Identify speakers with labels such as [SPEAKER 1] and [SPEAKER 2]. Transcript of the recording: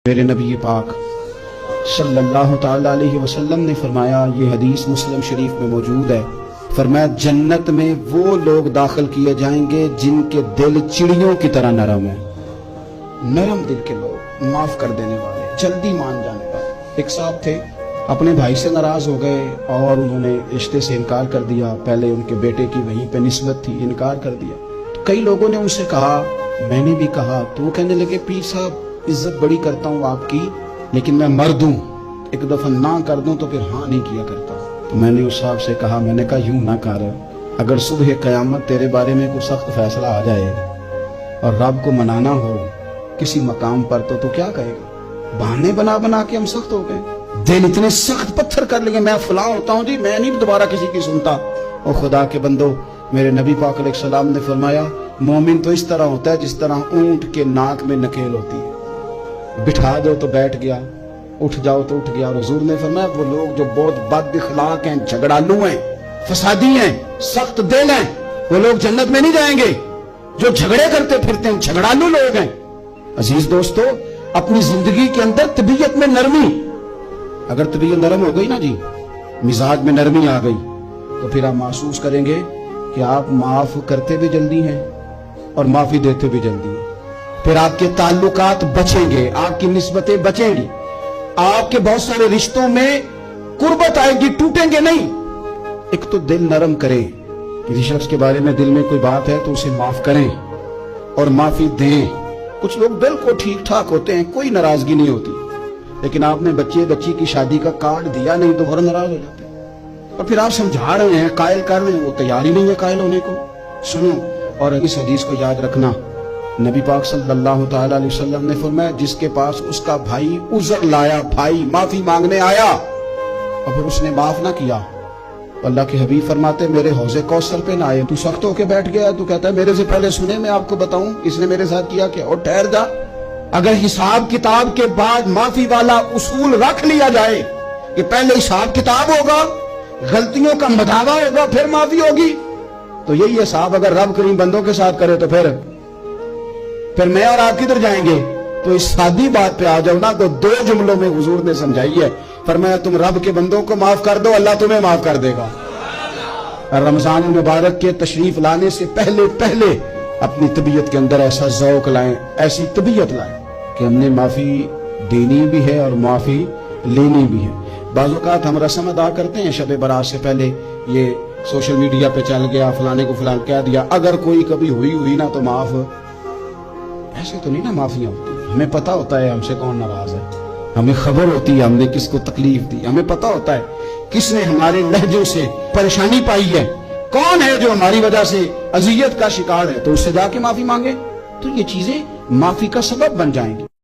[SPEAKER 1] میرے نبی پاک صلی اللہ تعالی علیہ وسلم نے فرمایا، یہ حدیث مسلم شریف میں موجود ہے، فرمایا جنت میں وہ لوگ داخل کیے جائیں گے جن کے دل چڑیوں کی طرح نرم ہیں۔ نرم دل کے لوگ، معاف کر دینے والے، جلدی مان جانے والے۔ ایک صاحب تھے، اپنے بھائی سے ناراض ہو گئے اور انہوں نے رشتے سے انکار کر دیا۔ پہلے ان کے بیٹے کی وہیں پہ نسبت تھی، انکار کر دیا۔ تو کئی لوگوں نے ان سے کہا، میں نے بھی کہا، تو وہ کہنے لگے پیر صاحب عزت بڑی کرتا ہوں آپ کی، لیکن میں مرد ہوں، ایک دفعہ نہ کر دوں تو پھر ہاں نہیں کیا کرتا۔ تو میں نے اس صاحب سے کہا، میں نے کہا یوں نہ کر، اگر صبح قیامت تیرے بارے میں کوئی سخت فیصلہ آ جائے اور رب کو منانا ہو کسی مقام پر تو کیا کہے گا؟ بہانے بنا بنا کے ہم سخت ہو گئے، دل اتنے سخت پتھر کر لیے، میں فلاں ہوتا ہوں جی، میں نہیں دوبارہ کسی کی سنتا۔ اور خدا کے بندو، میرے نبی پاک علیہ السلام نے فرمایا، مومن تو اس طرح ہوتا ہے جس طرح اونٹ کے ناک میں نکیل ہوتی ہے، بٹھا دو تو بیٹھ گیا، اٹھ جاؤ تو اٹھ گیا۔ اور حضور نے فرمایا وہ لوگ جو بہت بد اخلاق ہیں، جھگڑالو ہیں، فسادی ہیں، سخت دل ہیں، وہ لوگ جنت میں نہیں جائیں گے۔ جو جھگڑے کرتے پھرتے ہیں، جھگڑالو لوگ ہیں۔ عزیز دوستو، اپنی زندگی کے اندر طبیعت میں نرمی، اگر طبیعت نرم ہو گئی نا جی، مزاج میں نرمی آ گئی، تو پھر آپ محسوس کریں گے کہ آپ معاف کرتے بھی جلدی ہیں اور معافی دیتے بھی جلدی ہیں۔ پھر آپ کے تعلقات بچیں گے، آپ کی نسبتیں بچیں گی، آپ کے بہت سارے رشتوں میں قربت آئے گی، ٹوٹیں گے نہیں۔ ایک تو دل نرم کریں، کسی شخص کے بارے میں دل میں کوئی بات ہے تو اسے معاف کریں اور معافی دیں۔ کچھ لوگ بالکل ٹھیک ٹھاک ہوتے ہیں، کوئی ناراضگی نہیں ہوتی، لیکن آپ نے بچی کی شادی کا کارڈ دیا نہیں تو فوراً ناراض ہو جاتے ہیں، اور پھر آپ سمجھا رہے ہیں، قائل کر رہے ہیں، وہ تیار ہی نہیں ہے قائل ہونے کو۔ سنو، اور اس حدیث کو یاد رکھنا، نبی پاک صلی اللہ تعالی علیہ وسلم نے فرمایا، جس کے پاس اس کا بھائی عذر لایا، بھائی معافی مانگنے آیا اور پھر اس نے معاف نہ کیا، اللہ کے حبیب فرماتے میرے حوض کوثر پہ نہ آئے۔ تو سخت ہو کے بیٹھ گیا، تو کہتا ہے میرے سے پہلے سنے، میں آپ کو بتاؤں اس نے میرے ساتھ کیا کیا، اور ٹھہر جا۔ اگر حساب کتاب کے بعد معافی والا اصول رکھ لیا جائے کہ پہلے حساب کتاب ہوگا، غلطیوں کا مداوع ہوگا، پھر معافی ہوگی، تو یہی حساب اگر رب کریم بندوں کے ساتھ کرے تو پھر میں اور آپ کدھر جائیں گے؟ تو اس سادی بات پہ آ جاؤ نا، تو دو جملوں میں حضور نے سمجھائی ہے، فرمایا تم رب کے بندوں کو معاف کر دو، اللہ تمہیں معاف کر دے گا۔ رمضان المبارک کے تشریف لانے سے پہلے اپنی طبیعت کے اندر ایسا ذوق لائیں، ایسی طبیعت لائیں کہ ہم نے معافی دینی بھی ہے اور معافی لینی بھی ہے۔ بعض اوقات ہم رسم ادا کرتے ہیں شب برات سے پہلے، یہ سوشل میڈیا پہ چل گیا، فلانے کو فلان کہہ دیا، اگر کوئی کبھی ہوئی نا تو معاف، ایسے تو نہیں نا معافیاں ہوتی۔ ہمیں پتہ ہوتا ہے ہم سے کون ناراض ہے، ہمیں خبر ہوتی ہے ہم نے کس کو تکلیف دی، ہمیں پتہ ہوتا ہے کس نے ہمارے لہجوں سے پریشانی پائی ہے، کون ہے جو ہماری وجہ سے اذیت کا شکار ہے، تو اس سے جا کے معافی مانگے، تو یہ چیزیں معافی کا سبب بن جائیں گی۔